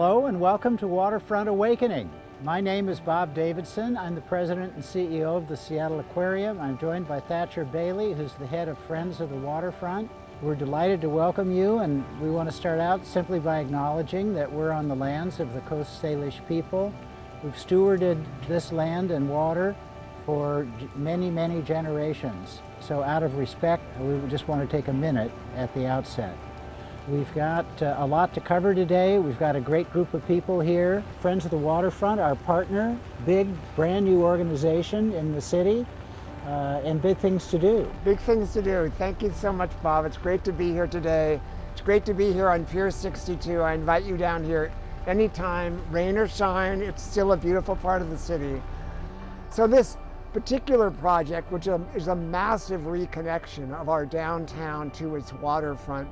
Hello and welcome to Waterfront Awakening. My name is Bob Davidson. I'm the president and CEO of the Seattle Aquarium. I'm joined by Thatcher Bailey, who's the head of Friends of the Waterfront. We're delighted to welcome you, and we want to start out simply by acknowledging that we're on the lands of the Coast Salish people. We've stewarded this land and water for many, many generations. So out of respect, we just want to take a minute at the outset. We've got a lot to cover today. We've got a great group of people here. Friends of the Waterfront, our partner, big, brand new organization in the city, and big things to do. Big things to do. Thank you so much, Bob. It's great to be here today. It's great to be here on Pier 62. I invite you down here anytime, rain or shine. It's still a beautiful part of the city. So this particular project, which is a massive reconnection of our downtown to its waterfront,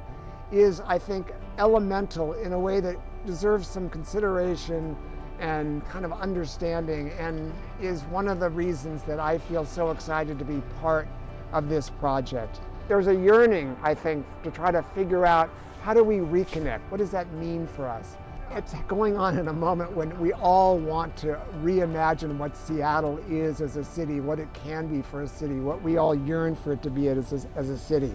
is, I think, elemental in a way that deserves some consideration and kind of understanding, and is one of the reasons that I feel so excited to be part of this project. There's a yearning, I think, to try to figure out how do we reconnect? What does that mean for us? It's going on in a moment when we all want to reimagine what Seattle is as a city, what it can be for a city, what we all yearn for it to be as a city.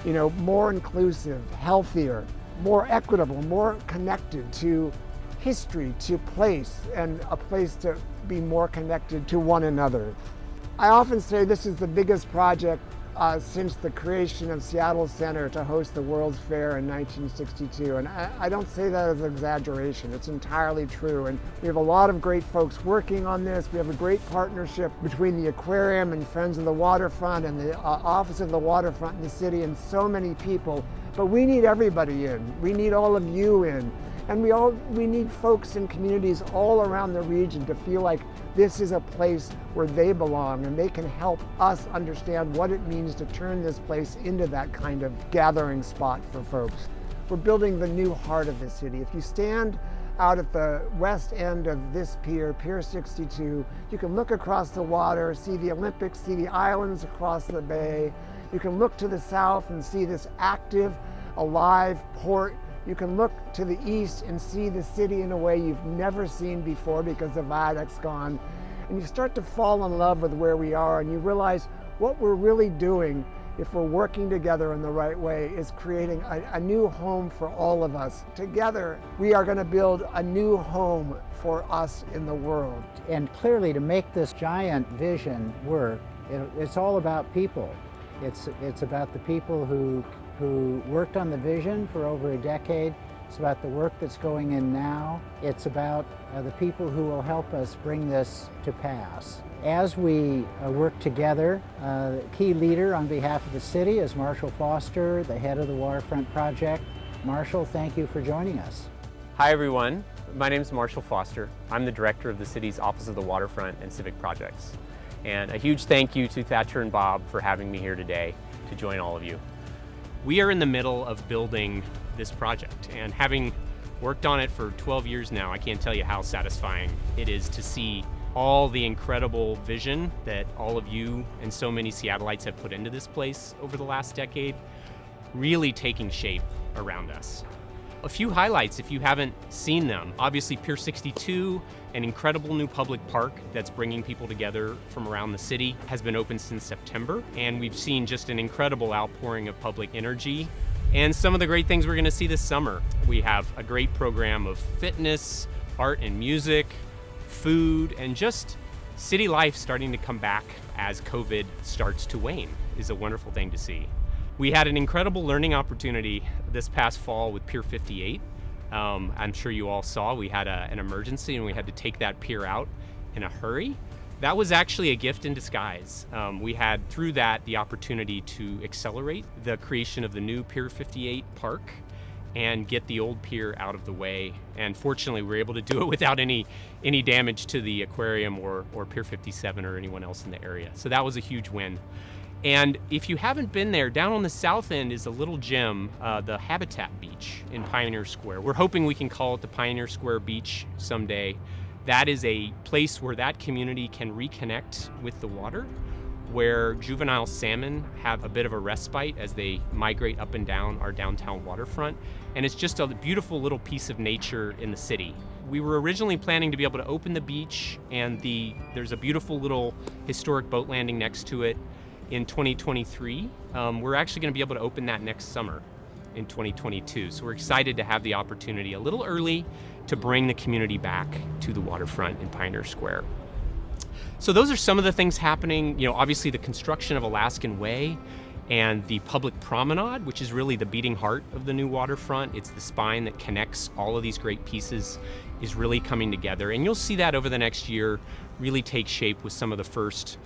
You know, more inclusive, healthier, more equitable, more connected to history, to place, and a place to be more connected to one another. I often say this is the biggest project since the creation of Seattle Center to host the World's Fair in 1962. And I don't say that as an exaggeration, it's entirely true. And we have a lot of great folks working on this. We have a great partnership between the Aquarium and Friends of the Waterfront and the Office of the Waterfront in the city, and so many people. But we need everybody in. We need all of you in. And we need folks in communities all around the region to feel like this is a place where they belong, and they can help us understand what it means to turn this place into that kind of gathering spot for folks. We're building the new heart of the city. If you stand out at the west end of this pier, Pier 62, you can look across the water, see the Olympics, see the islands across the bay. You can look to the south and see this active, alive port. You can look to the east and see the city in a way you've never seen before because the viaduct's gone. And you start to fall in love with where we are, and you realize what we're really doing, if we're working together in the right way, is creating a new home for all of us. Together, we are going to build a new home for us in the world. And clearly, to make this giant vision work, it's all about people. It's about the people who worked on the vision for over a decade. It's about the work that's going in now. It's about the people who will help us bring this to pass. As we work together, the key leader on behalf of the city is Marshall Foster, the head of the Waterfront Project. Marshall, thank you for joining us. Hi everyone, my name is Marshall Foster. I'm the director of the city's Office of the Waterfront and Civic Projects. And a huge thank you to Thatcher and Bob for having me here today to join all of you. We are in the middle of building this project, and having worked on it for 12 years now, I can't tell you how satisfying it is to see all the incredible vision that all of you and so many Seattleites have put into this place over the last decade really taking shape around us. A few highlights if you haven't seen them. Obviously Pier 62, an incredible new public park that's bringing people together from around the city, has been open since September, and we've seen just an incredible outpouring of public energy. And some of the great things we're going to see this summer. We have a great program of fitness, art and music, food, and just city life starting to come back as COVID starts to wane is a wonderful thing to see. We had an incredible learning opportunity this past fall with Pier 58. I'm sure you all saw we had an emergency and we had to take that pier out in a hurry. That was actually a gift in disguise. We had, through that, the opportunity to accelerate the creation of the new Pier 58 park and get the old pier out of the way. And fortunately, we were able to do it without any damage to the aquarium or Pier 57 or anyone else in the area. So that was a huge win. And if you haven't been there, down on the south end is a little gym, the Habitat Beach in Pioneer Square. We're hoping we can call it the Pioneer Square Beach someday. That is a place where that community can reconnect with the water, where juvenile salmon have a bit of a respite as they migrate up and down our downtown waterfront. And it's just a beautiful little piece of nature in the city. We were originally planning to be able to open the beach, and there's a beautiful little historic boat landing next to it in 2023. We're actually going to be able to open that next summer in 2022. So we're excited to have the opportunity a little early to bring the community back to the waterfront in Pioneer Square. So those are some of the things happening. Obviously the construction of Alaskan Way and the public promenade, which is really the beating heart of the new waterfront. It's the spine that connects all of these great pieces, is really coming together. And you'll see that over the next year really take shape with some of the first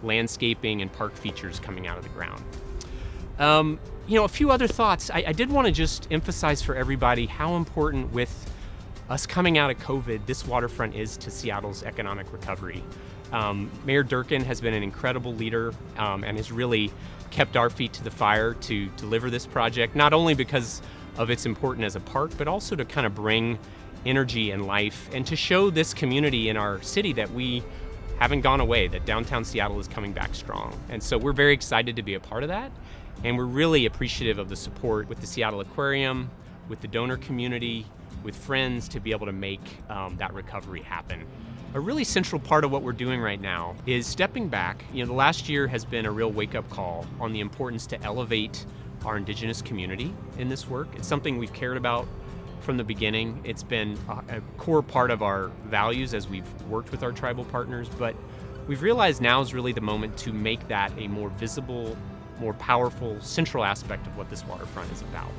landscaping and park features coming out of the ground. A few other thoughts. I did want to just emphasize for everybody how important, with us coming out of COVID, this waterfront is to Seattle's economic recovery. Mayor Durkin has been an incredible leader and has really kept our feet to the fire to deliver this project, not only because of its importance as a park, but also to kind of bring energy and life and to show this community in our city that we haven't gone away, that downtown Seattle is coming back strong. And so we're very excited to be a part of that. And we're really appreciative of the support with the Seattle Aquarium, with the donor community, with friends, to be able to make that recovery happen. A really central part of what we're doing right now is stepping back. The last year has been a real wake-up call on the importance to elevate our Indigenous community in this work. It's something we've cared about from the beginning. It's been a core part of our values as we've worked with our tribal partners, but we've realized now is really the moment to make that a more visible, more powerful, central aspect of what this waterfront is about.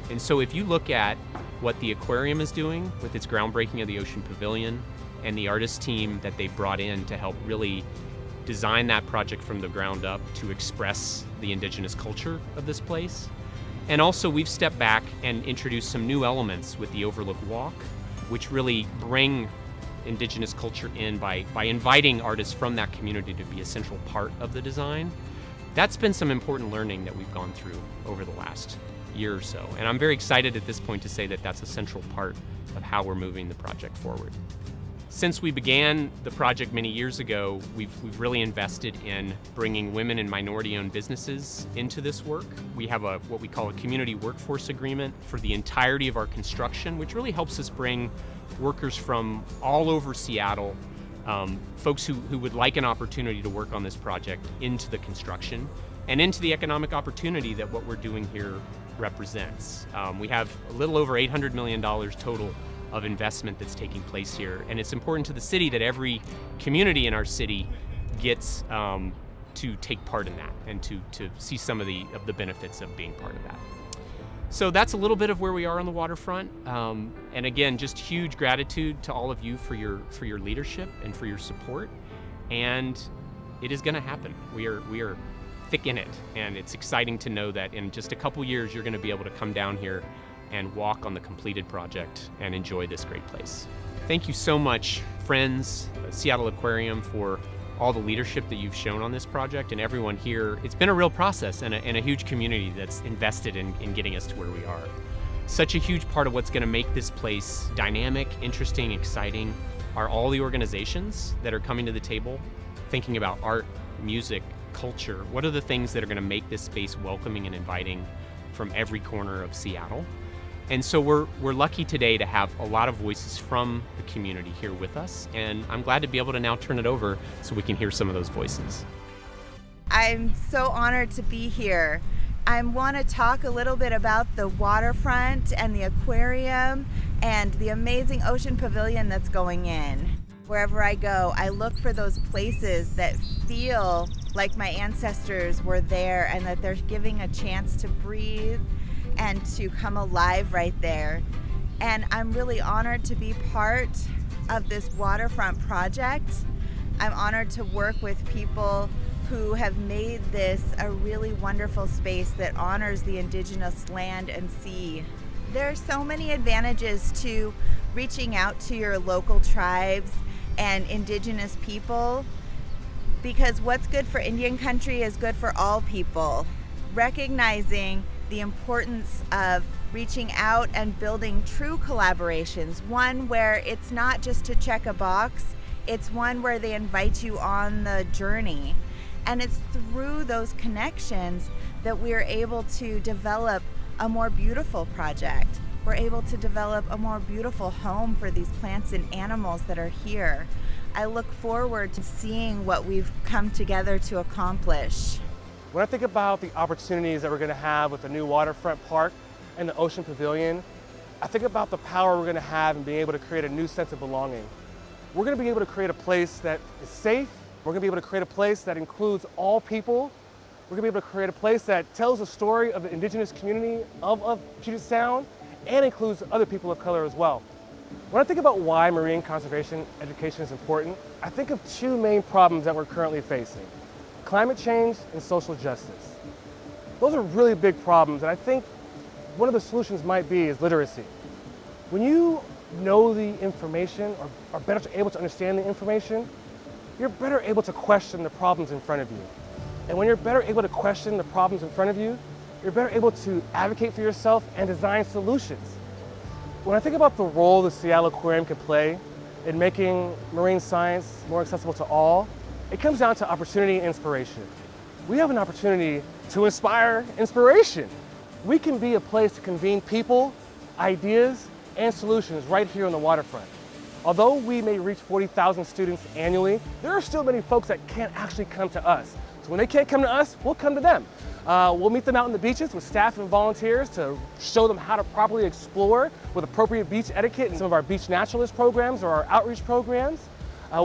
And so if you look at what the Aquarium is doing with its groundbreaking of the Ocean Pavilion and the artist team that they brought in to help really design that project from the ground up to express the Indigenous culture of this place. And also we've stepped back and introduced some new elements with the Overlook Walk, which really bring Indigenous culture in by inviting artists from that community to be a central part of the design. That's been some important learning that we've gone through over the last year or so. And I'm very excited at this point to say that that's a central part of how we're moving the project forward. Since we began the project many years ago, we've really invested in bringing women and minority-owned businesses into this work. We have what we call a community workforce agreement for the entirety of our construction, which really helps us bring workers from all over Seattle, folks who would like an opportunity to work on this project, into the construction and into the economic opportunity that what we're doing here represents. We have a little over $800 million total of investment that's taking place here. And it's important to the city that every community in our city gets to take part in that and to see some of the benefits of being part of that. So that's a little bit of where we are on the waterfront. And again, just huge gratitude to all of you for your leadership and for your support. And it is gonna happen. We are thick in it. And it's exciting to know that in just a couple years, you're gonna be able to come down here and walk on the completed project and enjoy this great place. Thank you so much, friends, Seattle Aquarium, for all the leadership that you've shown on this project, and everyone here. It's been a real process and a huge community that's invested in getting us to where we are. Such a huge part of what's gonna make this place dynamic, interesting, exciting are all the organizations that are coming to the table, thinking about art, music, culture. What are the things that are gonna make this space welcoming and inviting from every corner of Seattle? And so we're lucky today to have a lot of voices from the community here with us, and I'm glad to be able to now turn it over so we can hear some of those voices. I'm so honored to be here. I want to talk a little bit about the waterfront and the aquarium and the amazing ocean pavilion that's going in. Wherever I go, I look for those places that feel like my ancestors were there and that they're giving a chance to breathe and to come alive right there. And I'm really honored to be part of this waterfront project. I'm honored to work with people who have made this a really wonderful space that honors the Indigenous land and sea. There are so many advantages to reaching out to your local tribes and Indigenous people, because what's good for Indian country is good for all people. Recognizing the importance of reaching out and building true collaborations, one where it's not just to check a box, it's one where they invite you on the journey. And it's through those connections that we are able to develop a more beautiful project. We're able to develop a more beautiful home for these plants and animals that are here. I look forward to seeing what we've come together to accomplish. When I think about the opportunities that we're going to have with the new Waterfront Park and the Ocean Pavilion, I think about the power we're going to have in being able to create a new sense of belonging. We're going to be able to create a place that is safe. We're going to be able to create a place that includes all people. We're going to be able to create a place that tells the story of the indigenous community of Puget Sound and includes other people of color as well. When I think about why marine conservation education is important, I think of two main problems that we're currently facing: climate change and social justice. Those are really big problems, and I think one of the solutions might be is literacy. When you know the information or are better able to understand the information, you're better able to question the problems in front of you. And when you're better able to question the problems in front of you, you're better able to advocate for yourself and design solutions. When I think about the role the Seattle Aquarium can play in making marine science more accessible to all, it comes down to opportunity and inspiration. We have an opportunity to inspire inspiration. We can be a place to convene people, ideas, and solutions right here on the waterfront. Although we may reach 40,000 students annually, there are still many folks that can't actually come to us. So when they can't come to us, we'll come to them. We'll meet them out on the beaches with staff and volunteers to show them how to properly explore with appropriate beach etiquette in some of our beach naturalist programs or our outreach programs.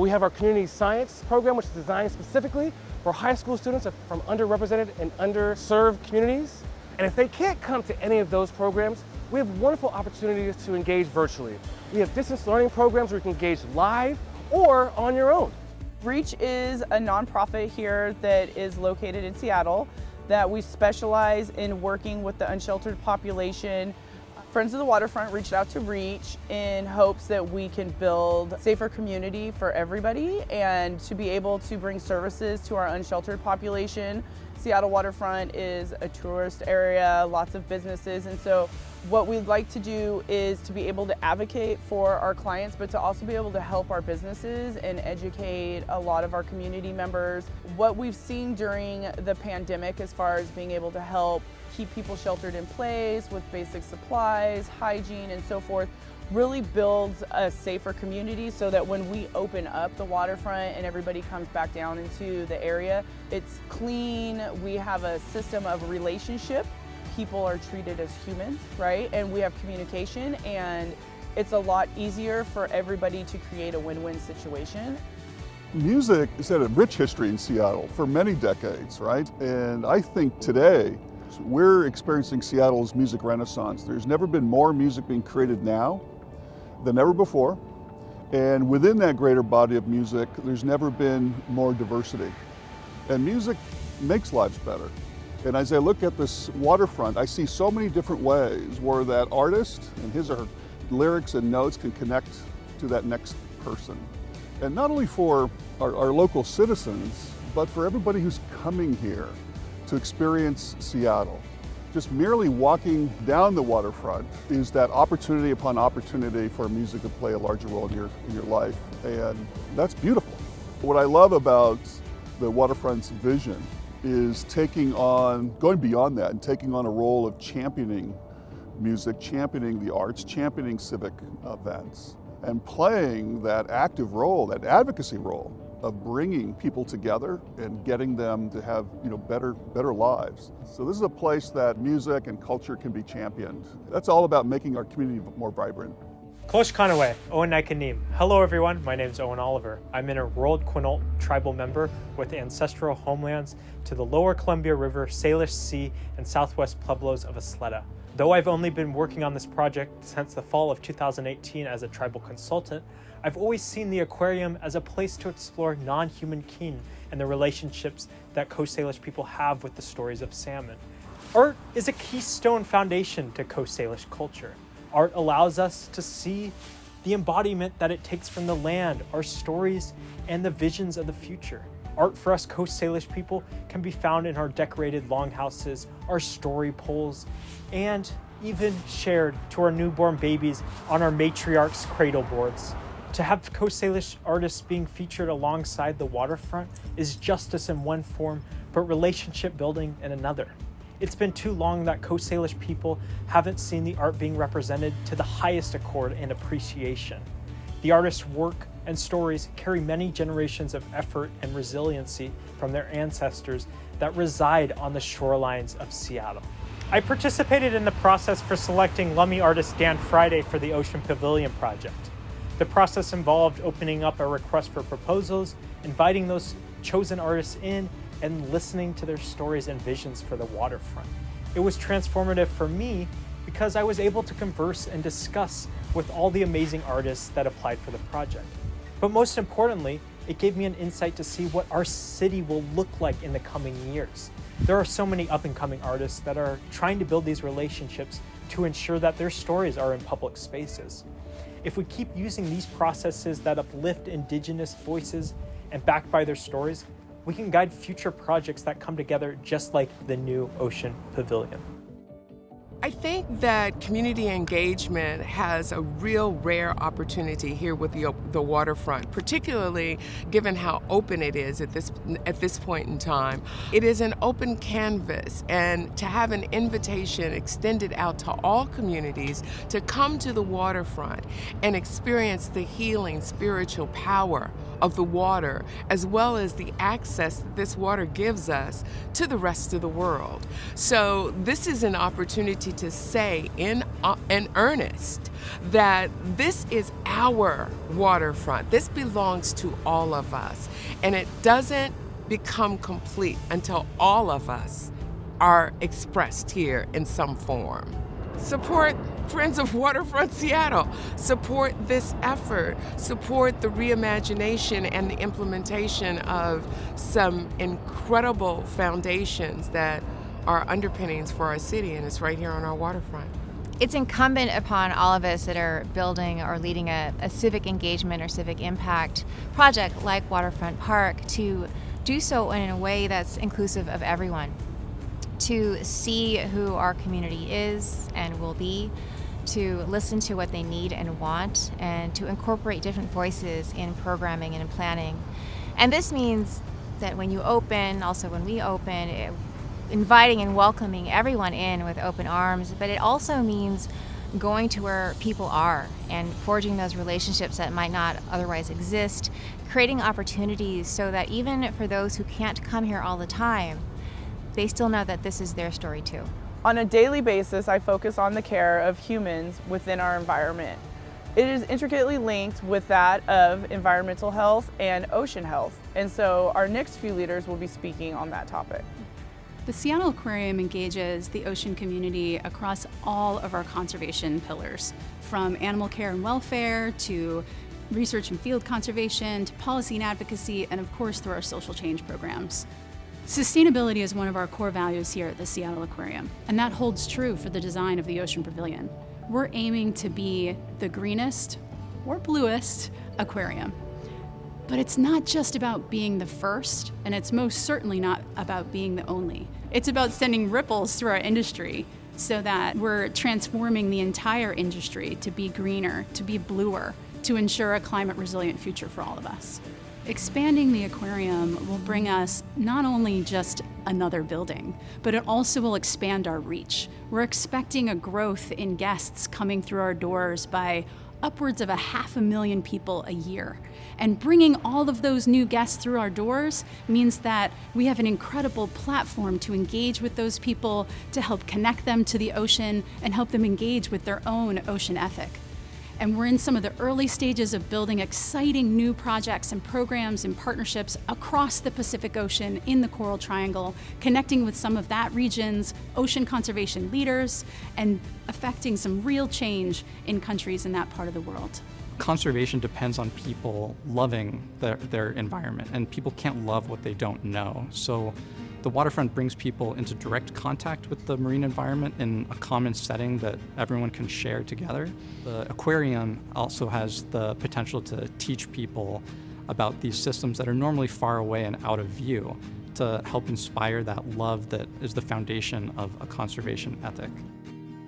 We have our community science program, which is designed specifically for high school students from underrepresented and underserved communities. And if they can't come to any of those programs, we have wonderful opportunities to engage virtually. We have distance learning programs where you can engage live or on your own. REACH is a nonprofit here that is located in Seattle that we specialize in working with the unsheltered population. Friends of the Waterfront reached out to REACH in hopes that we can build a safer community for everybody and to be able to bring services to our unsheltered population. Seattle Waterfront is a tourist area, lots of businesses, and so what we'd like to do is to be able to advocate for our clients, but to also be able to help our businesses and educate a lot of our community members. What we've seen during the pandemic as far as being able to help keep people sheltered in place with basic supplies, hygiene, and so forth, really builds a safer community so that when we open up the waterfront and everybody comes back down into the area, it's clean, we have a system of relationship. People are treated as humans, right? And we have communication, and it's a lot easier for everybody to create a win-win situation. Music has had a rich history in Seattle for many decades, right? And I think today we're experiencing Seattle's music renaissance. There's never been more music being created now than ever before. And within that greater body of music, there's never been more diversity. And music makes lives better. And as I look at this waterfront, I see so many different ways where that artist and his or her lyrics and notes can connect to that next person. And not only for our local citizens, but for everybody who's coming here to experience Seattle. Just merely walking down the waterfront is that opportunity upon opportunity for music to play a larger role in your life. And that's beautiful. What I love about the waterfront's vision is going beyond that and taking on a role of championing music, championing the arts, championing civic events, and playing that active role, that advocacy role of bringing people together and getting them to have better lives. So this is a place that music and culture can be championed. That's all about making our community more vibrant. Kosh Kanawe, Owen Naikanim. Hello everyone, my name is Owen Oliver. I'm an enrolled Quinault tribal member with ancestral homelands to the lower Columbia River, Salish Sea, and southwest pueblos of Isleta. Though I've only been working on this project since the fall of 2018 as a tribal consultant, I've always seen the aquarium as a place to explore non-human kin and the relationships that Coast Salish people have with the stories of salmon. Art is a keystone foundation to Coast Salish culture. Art allows us to see the embodiment that it takes from the land, our stories, and the visions of the future. Art for us Coast Salish people can be found in our decorated longhouses, our story poles, and even shared to our newborn babies on our matriarch's cradle boards. To have Coast Salish artists being featured alongside the waterfront is justice in one form, but relationship building in another. It's been too long that Coast Salish people haven't seen the art being represented to the highest accord and appreciation. The artists' work and stories carry many generations of effort and resiliency from their ancestors that reside on the shorelines of Seattle. I participated in the process for selecting Lummi artist Dan Friday for the Ocean Pavilion project. The process involved opening up a request for proposals, inviting those chosen artists in, and listening to their stories and visions for the waterfront. It was transformative for me because I was able to converse and discuss with all the amazing artists that applied for the project. But most importantly, it gave me an insight to see what our city will look like in the coming years. There are so many up-and-coming artists that are trying to build these relationships to ensure that their stories are in public spaces. If we keep using these processes that uplift Indigenous voices and backed by their stories, we can guide future projects that come together just like the new Ocean Pavilion. I think that community engagement has a real rare opportunity here with the waterfront, particularly given how open it is at this point in time. It is an open canvas, and to have an invitation extended out to all communities to come to the waterfront and experience the healing spiritual power of the water, as well as the access that this water gives us to the rest of the world. So this is an opportunity to say in earnest that this is our waterfront. This belongs to all of us, and it doesn't become complete until all of us are expressed here in some form. Support Friends of Waterfront Seattle. Support this effort. Support the reimagination and the implementation of some incredible foundations that are underpinnings for our city, and it's right here on our waterfront. It's incumbent upon all of us that are building or leading a civic engagement or civic impact project like Waterfront Park to do so in a way that's inclusive of everyone. To see who our community is and will be, to listen to what they need and want, and to incorporate different voices in programming and in planning. And this means that when you open, also when we open, inviting and welcoming everyone in with open arms, but it also means going to where people are and forging those relationships that might not otherwise exist, creating opportunities so that even for those who can't come here all the time, they still know that this is their story too. On a daily basis, I focus on the care of humans within our environment. It is intricately linked with that of environmental health and ocean health. And so our next few leaders will be speaking on that topic. The Seattle Aquarium engages the ocean community across all of our conservation pillars, from animal care and welfare to research and field conservation to policy and advocacy, and of course through our social change programs. Sustainability is one of our core values here at the Seattle Aquarium, and that holds true for the design of the Ocean Pavilion. We're aiming to be the greenest or bluest aquarium. But it's not just about being the first, and it's most certainly not about being the only. It's about sending ripples through our industry so that we're transforming the entire industry to be greener, to be bluer, to ensure a climate resilient future for all of us. Expanding the aquarium will bring us not only just another building, but it also will expand our reach. We're expecting a growth in guests coming through our doors by upwards of 500,000 people a year. And bringing all of those new guests through our doors means that we have an incredible platform to engage with those people, to help connect them to the ocean and help them engage with their own ocean ethic. And we're in some of the early stages of building exciting new projects and programs and partnerships across the Pacific Ocean in the Coral Triangle, connecting with some of that region's ocean conservation leaders and affecting some real change in countries in that part of the world. Conservation depends on people loving their environment, and people can't love what they don't know. So the waterfront brings people into direct contact with the marine environment in a common setting that everyone can share together. The aquarium also has the potential to teach people about these systems that are normally far away and out of view, to help inspire that love that is the foundation of a conservation ethic.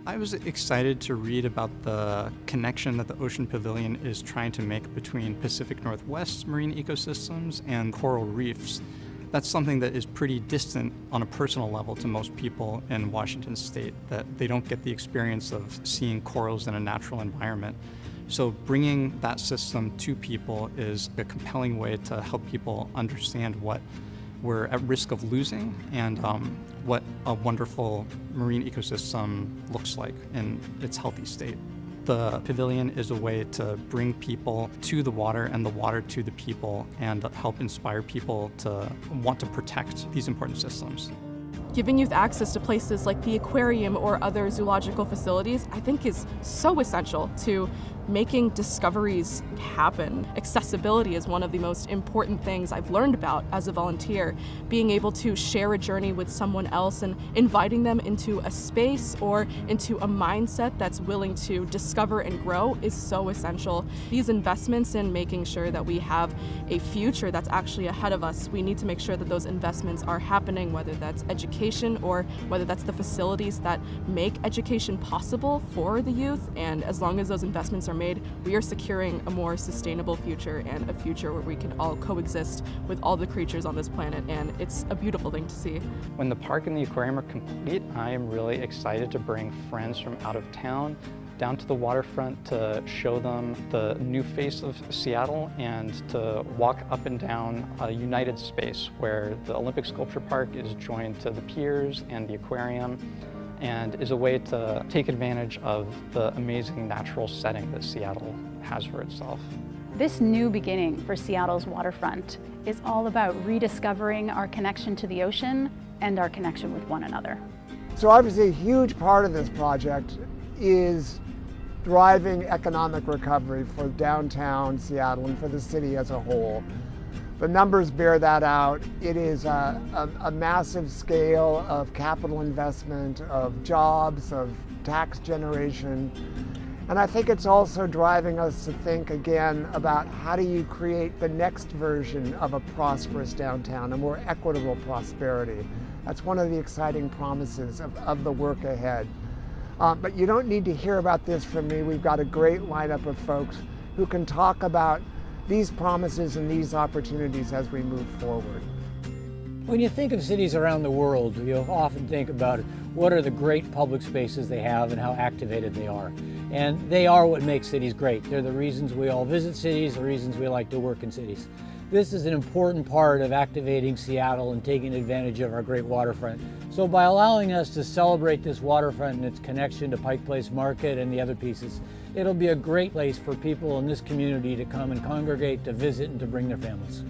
I was excited to read about the connection that the Ocean Pavilion is trying to make between Pacific Northwest marine ecosystems and coral reefs. That's something that is pretty distant on a personal level to most people in Washington state, that they don't get the experience of seeing corals in a natural environment. So bringing that system to people is a compelling way to help people understand what we're at risk of losing and what a wonderful marine ecosystem looks like in its healthy state. The pavilion is a way to bring people to the water and the water to the people and help inspire people to want to protect these important systems. Giving youth access to places like the aquarium or other zoological facilities, I think, is so essential to making discoveries happen. Accessibility is one of the most important things I've learned about as a volunteer. Being able to share a journey with someone else and inviting them into a space or into a mindset that's willing to discover and grow is so essential. These investments in making sure that we have a future that's actually ahead of us, we need to make sure that those investments are happening, whether that's education or whether that's the facilities that make education possible for the youth. And as long as those investments are made, we are securing a more sustainable future and a future where we can all coexist with all the creatures on this planet, and it's a beautiful thing to see. When the park and the aquarium are complete, I am really excited to bring friends from out of town down to the waterfront to show them the new face of Seattle and to walk up and down a united space where the Olympic Sculpture Park is joined to the piers and the aquarium, and is a way to take advantage of the amazing natural setting that Seattle has for itself. This new beginning for Seattle's waterfront is all about rediscovering our connection to the ocean and our connection with one another. So obviously a huge part of this project is driving economic recovery for downtown Seattle and for the city as a whole. The numbers bear that out. It is a massive scale of capital investment, of jobs, of tax generation. And I think it's also driving us to think again about how do you create the next version of a prosperous downtown, a more equitable prosperity. That's one of the exciting promises of the work ahead. But you don't need to hear about this from me. We've got a great lineup of folks who can talk about these promises and these opportunities as we move forward. When you think of cities around the world, you often think about what are the great public spaces they have and how activated they are. And they are what makes cities great. They're the reasons we all visit cities, the reasons we like to work in cities. This is an important part of activating Seattle and taking advantage of our great waterfront. So by allowing us to celebrate this waterfront and its connection to Pike Place Market and the other pieces, it'll be a great place for people in this community to come and congregate, to visit, and to bring their families.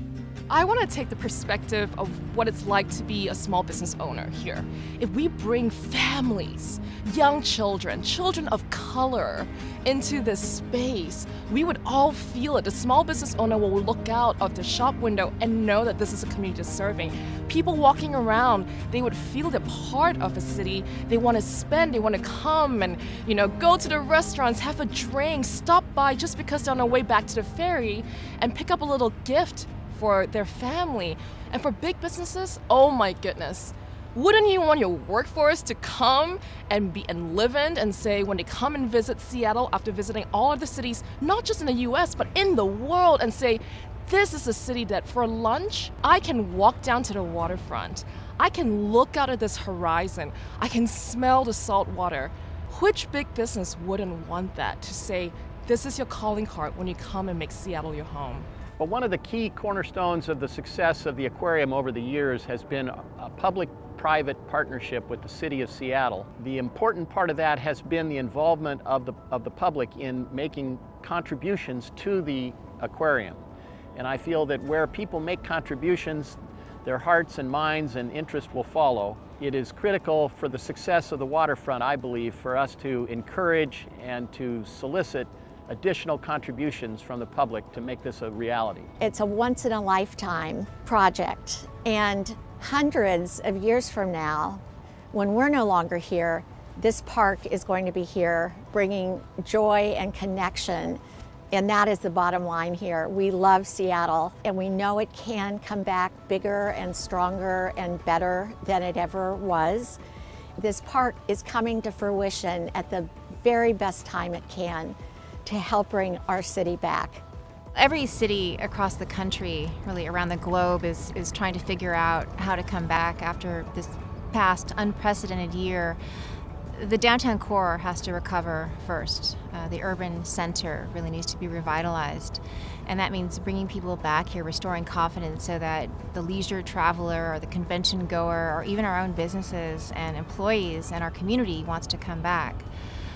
I want to take the perspective of what it's like to be a small business owner here. If we bring families, young children, children of color into this space, we would all feel it. The small business owner will look out of the shop window and know that this is a community serving. People walking around, they would feel they're part of a city. They want to spend, they want to come and, go to the restaurants, have a drink, stop by just because they're on their way back to the ferry and pick up a little gift for their family. And for big businesses, oh my goodness. Wouldn't you want your workforce to come and live in and say when they come and visit Seattle after visiting all of the cities, not just in the US, but in the world, and say, this is a city that for lunch, I can walk down to the waterfront. I can look out at this horizon. I can smell the salt water. Which big business wouldn't want that, to say, this is your calling card when you come and make Seattle your home? But one of the key cornerstones of the success of the aquarium over the years has been a public-private partnership with the city of Seattle. The important part of that has been the involvement of the public in making contributions to the aquarium. And I feel that where people make contributions, their hearts and minds and interest will follow. It is critical for the success of the waterfront, I believe, for us to encourage and to solicit additional contributions from the public to make this a reality. It's a once-in-a-lifetime project, and hundreds of years from now, when we're no longer here, this park is going to be here bringing joy and connection, and that is the bottom line here. We love Seattle, and we know it can come back bigger and stronger and better than it ever was. This park is coming to fruition at the very best time it can to help bring our city back. Every city across the country, really around the globe, is trying to figure out how to come back after this past unprecedented year. The downtown core has to recover first. The urban center really needs to be revitalized. And that means bringing people back here, restoring confidence so that the leisure traveler or the convention goer or even our own businesses and employees and our community wants to come back.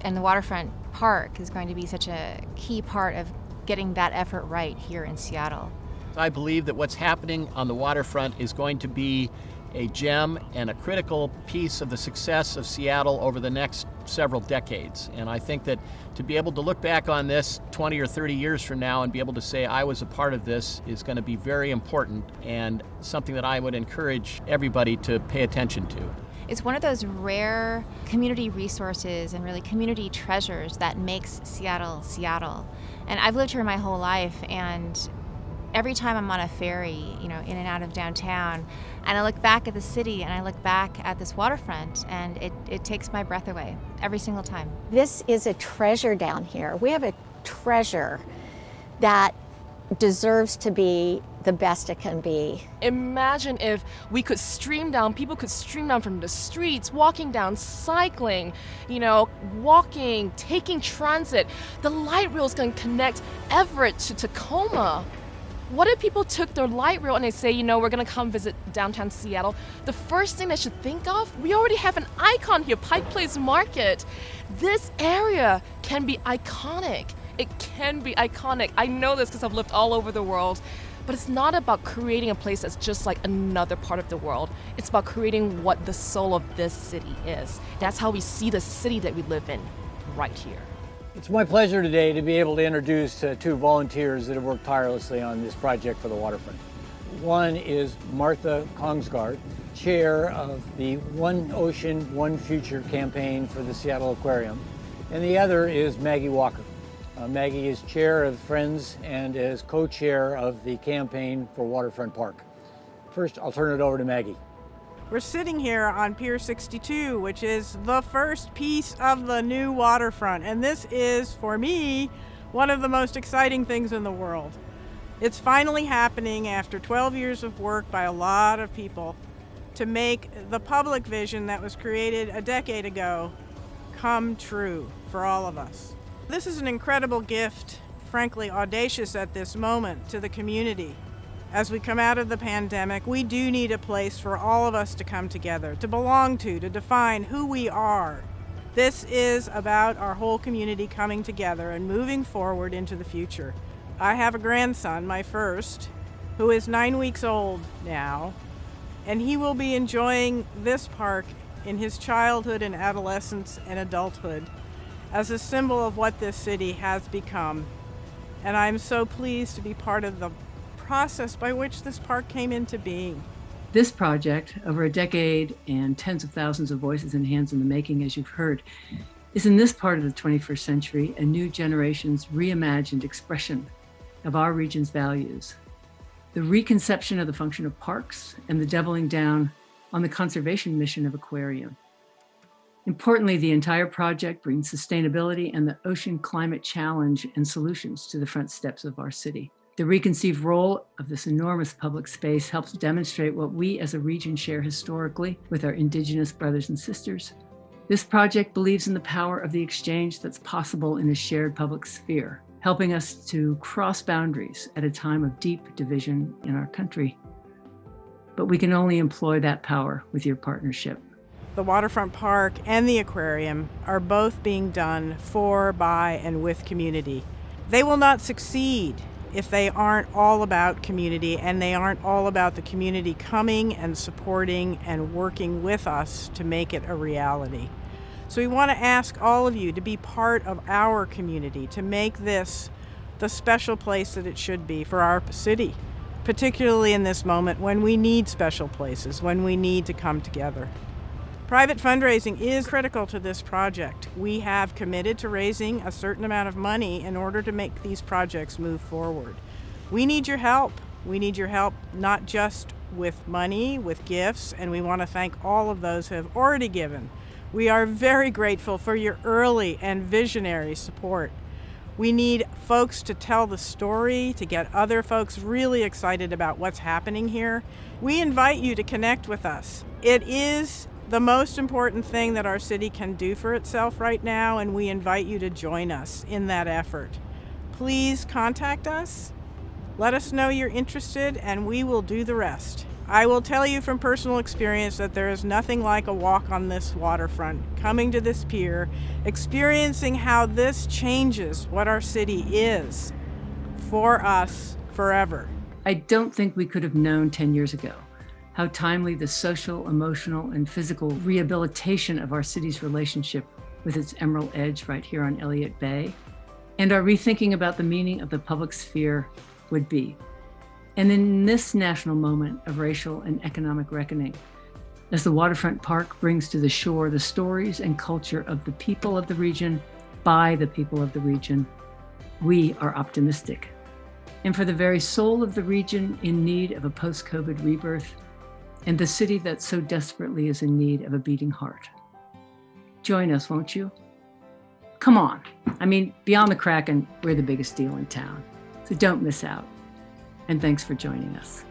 And the Waterfront Park is going to be such a key part of getting that effort right here in Seattle. I believe that what's happening on the waterfront is going to be a gem and a critical piece of the success of Seattle over the next several decades. And I think that to be able to look back on this 20 or 30 years from now and be able to say I was a part of this is going to be very important and something that I would encourage everybody to pay attention to. It's one of those rare community resources and really community treasures that makes Seattle, Seattle. And I've lived here my whole life, and every time I'm on a ferry, in and out of downtown, and I look back at the city and I look back at this waterfront, and it takes my breath away every single time. This is a treasure down here. We have a treasure that deserves to be the best it can be. Imagine if we could stream down, people could stream down from the streets, walking down, cycling, walking, taking transit. The light rail is going to connect Everett to Tacoma. What if people took their light rail and they say, we're going to come visit downtown Seattle? The first thing they should think of, we already have an icon here, Pike Place Market. This area can be iconic. It can be iconic. I know this because I've lived all over the world. But it's not about creating a place that's just like another part of the world. It's about creating what the soul of this city is. That's how we see the city that we live in right here. It's my pleasure today to be able to introduce two volunteers that have worked tirelessly on this project for the waterfront. One is Martha Kongsgaard, chair of the One Ocean, One Future campaign for the Seattle Aquarium, and the other is Maggie Walker. Maggie is chair of Friends and is co-chair of the campaign for Waterfront Park. First, I'll turn it over to Maggie. We're sitting here on Pier 62, which is the first piece of the new waterfront. And this is, for me, one of the most exciting things in the world. It's finally happening after 12 years of work by a lot of people to make the public vision that was created a decade ago come true for all of us. This is an incredible gift, frankly audacious at this moment, to the community. As we come out of the pandemic, we do need a place for all of us to come together, to belong to define who we are. This is about our whole community coming together and moving forward into the future. I have a grandson, my first, who is 9 weeks old now, and he will be enjoying this park in his childhood and adolescence and adulthood as a symbol of what this city has become. And I'm so pleased to be part of the process by which this park came into being. This project, over a decade and tens of thousands of voices and hands in the making, as you've heard, is in this part of the 21st century a new generation's reimagined expression of our region's values, the reconception of the function of parks, and the doubling down on the conservation mission of Aquarium. Importantly, the entire project brings sustainability and the ocean climate challenge and solutions to the front steps of our city. The reconceived role of this enormous public space helps demonstrate what we as a region share historically with our Indigenous brothers and sisters. This project believes in the power of the exchange that's possible in a shared public sphere, helping us to cross boundaries at a time of deep division in our country. But we can only employ that power with your partnership. The Waterfront Park and the Aquarium are both being done for, by, and with community. They will not succeed if they aren't all about community, and they aren't all about the community coming and supporting and working with us to make it a reality. So we want to ask all of you to be part of our community, to make this the special place that it should be for our city, particularly in this moment when we need special places, when we need to come together. Private fundraising is critical to this project. We have committed to raising a certain amount of money in order to make these projects move forward. We need your help. We need your help not just with money, with gifts, and we want to thank all of those who have already given We are very grateful for your early and visionary support. We need folks to tell the story, to get other folks really excited about what's happening here. We invite you to connect with us. It is the most important thing that our city can do for itself right now, and we invite you to join us in that effort. Please contact us, let us know you're interested, and we will do the rest. I will tell you from personal experience that there is nothing like a walk on this waterfront, coming to this pier, experiencing how this changes what our city is for us forever. I don't think we could have known 10 years ago how timely the social, emotional, and physical rehabilitation of our city's relationship with its emerald edge right here on Elliott Bay, and our rethinking about the meaning of the public sphere would be. And in this national moment of racial and economic reckoning, as the Waterfront Park brings to the shore the stories and culture of the people of the region by the people of the region, we are optimistic. And for the very soul of the region in need of a post-COVID rebirth, and the city that so desperately is in need of a beating heart. Join us, won't you? Come on. I mean, beyond the Kraken, we're the biggest deal in town. So don't miss out. And thanks for joining us.